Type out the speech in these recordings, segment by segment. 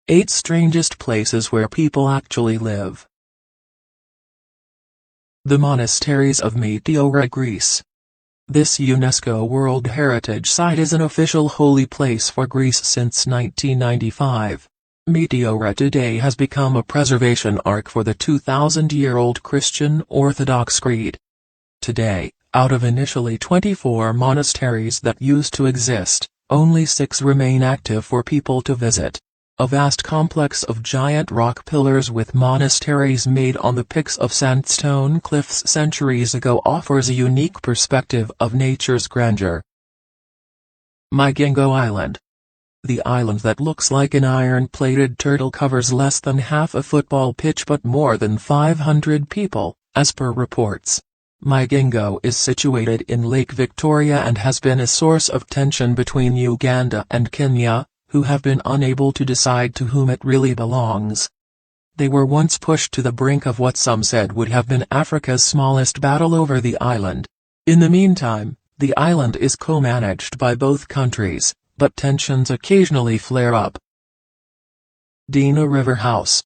8 Strangest Places Where People Actually Live. The Monasteries of Meteora, Greece. This UNESCO World Heritage Site is an official holy place for Greece since 1995. Meteora today has become a preservation ark for the 2,000-year-old Christian Orthodox Creed. Today, out of initially 24 monasteries that used to exist, only 6 remain active for people to visit. A vast complex of giant rock pillars with monasteries made on the peaks of sandstone cliffs centuries ago offers a unique perspective of nature's grandeur. Mygingo Island. The island that looks like an iron-plated turtle covers less than half a football pitch but more than 500 people, as per reports. Mygingo is situated in Lake Victoria and has been a source of tension between Uganda and Kenya, who have been unable to decide to whom it really belongs. They were once pushed to the brink of what some said would have been Africa's smallest battle over the island. In the meantime, the island is co-managed by both countries, but tensions occasionally flare up. Dina River House.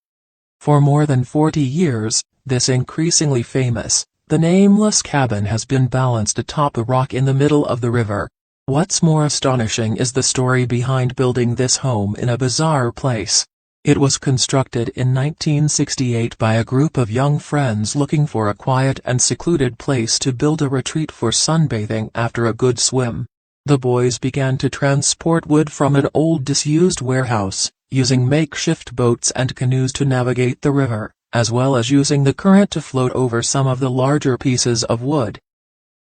For more than 40 years, this increasingly famous, the nameless cabin has been balanced atop a rock in the middle of the river. What's more astonishing is the story behind building this home in a bizarre place. It was constructed in 1968 by a group of young friends looking for a quiet and secluded place to build a retreat for sunbathing after a good swim. The boys began to transport wood from an old disused warehouse, using makeshift boats and canoes to navigate the river, as well as using the current to float over some of the larger pieces of wood.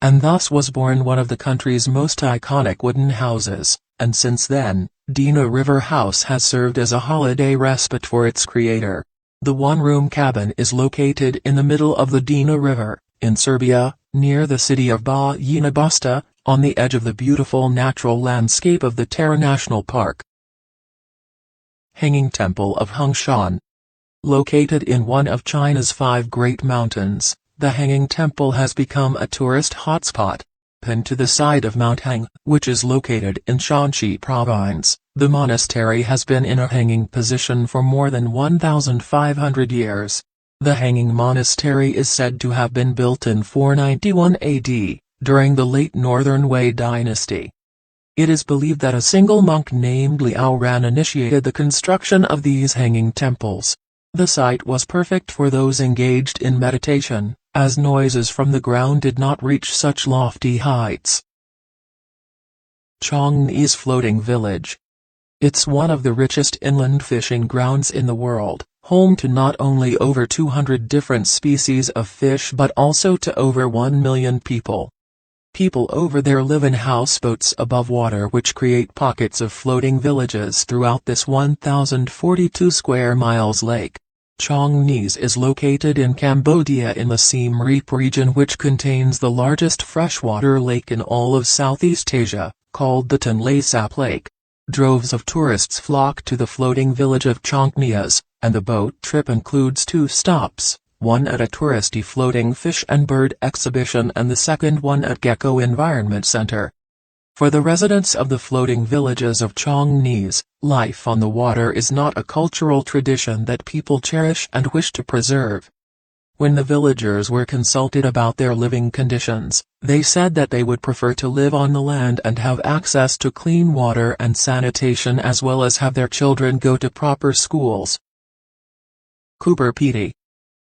And thus was born one of the country's most iconic wooden houses, and since then, Dina River House has served as a holiday respite for its creator. The one-room cabin is located in the middle of the Dina River, in Serbia, near the city of Bajina Basta, on the edge of the beautiful natural landscape of the Tara National Park. Hanging Temple of Hungshan. Located in one of China's 5 great mountains, the Hanging Temple has become a tourist hotspot. Pinned to the side of Mount Hang, which is located in Shanxi Province, the monastery has been in a hanging position for more than 1,500 years. The Hanging Monastery is said to have been built in 491 AD, during the late Northern Wei dynasty. It is believed that a single monk named Liao Ran initiated the construction of these hanging temples. The site was perfect for those engaged in meditation, as noises from the ground did not reach such lofty heights. Chongni's Floating Village. It's one of the richest inland fishing grounds in the world, home to not only over 200 different species of fish but also to over 1 million people. People over there live in houseboats above water which create pockets of floating villages throughout this 1,042 square miles lake. Chongni's is located in Cambodia in the Siem Reap region, which contains the largest freshwater lake in all of Southeast Asia, called the Tonle Sap Lake. Droves of tourists flock to the floating village of Chongni's, and the boat trip includes 2 stops, one at a touristy floating fish and bird exhibition and the second one at Gecko Environment Center. For the residents of the floating villages of Chongni's, life on the water is not a cultural tradition that people cherish and wish to preserve. When the villagers were consulted about their living conditions, they said that they would prefer to live on the land and have access to clean water and sanitation as well as have their children go to proper schools. Cooper Pedy.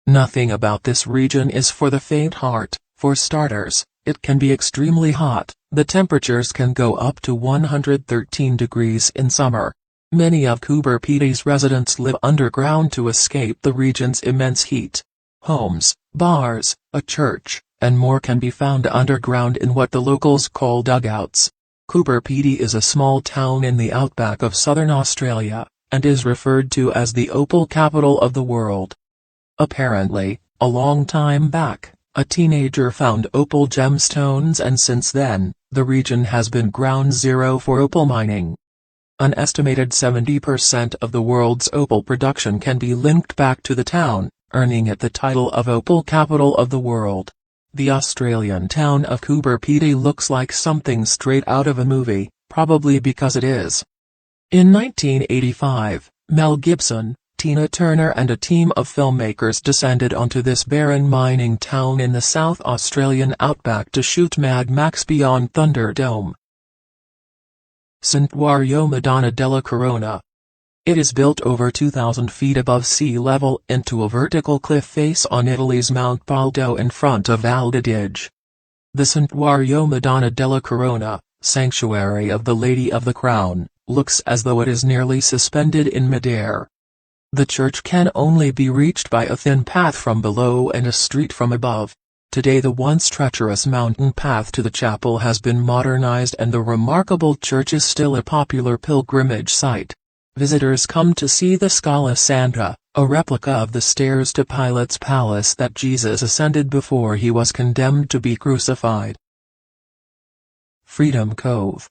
Nothing about this region is for the faint heart. For starters, it can be extremely hot. The temperatures can go up to 113 degrees in summer. Many of Cooper Pedy's residents live underground to escape the region's immense heat. Homes, bars, a church, and more can be found underground in what the locals call dugouts. Cooper Pedy is a small town in the outback of southern Australia, and is referred to as the opal capital of the world. Apparently, a long time back, a teenager found opal gemstones, and since then, the region has been ground zero for opal mining. An estimated 70% of the world's opal production can be linked back to the town, earning it the title of opal capital of the world. The Australian town of Cooper Pedy looks like something straight out of a movie, probably because it is. In 1985, Mel Gibson, Tina Turner and a team of filmmakers descended onto this barren mining town in the South Australian outback to shoot Mad Max Beyond Thunderdome. Santuario Madonna della Corona. It is built over 2,000 feet above sea level into a vertical cliff face on Italy's Mount Baldo in front of Val d'Adige. The Santuario Madonna della Corona, Sanctuary of the Lady of the Crown, looks as though it is nearly suspended in midair. The church can only be reached by a thin path from below and a street from above. Today the once treacherous mountain path to the chapel has been modernized and the remarkable church is still a popular pilgrimage site. Visitors come to see the Scala Santa, a replica of the stairs to Pilate's palace that Jesus ascended before he was condemned to be crucified. Freedom Cove.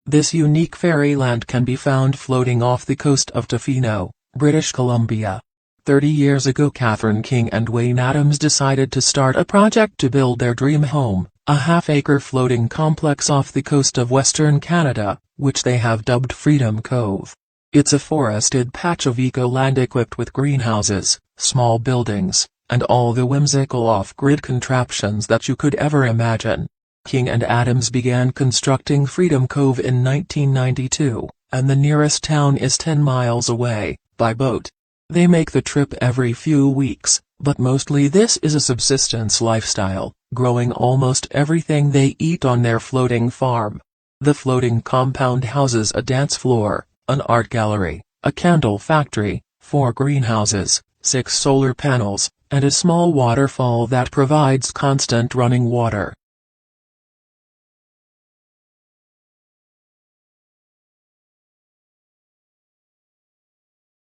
This unique fairyland can be found floating off the coast of Tofino, British Columbia. 30 years ago Catherine King and Wayne Adams decided to start a project to build their dream home, a half-acre floating complex off the coast of Western Canada, which they have dubbed Freedom Cove. It's a forested patch of eco-land equipped with greenhouses, small buildings, and all the whimsical off-grid contraptions that you could ever imagine. King and Adams began constructing Freedom Cove in 1992, and the nearest town is 10 miles away, by boat. They make the trip every few weeks, but mostly this is a subsistence lifestyle, growing almost everything they eat on their floating farm. The floating compound houses a dance floor, an art gallery, a candle factory, 4 greenhouses, 6 solar panels, and a small waterfall that provides constant running water.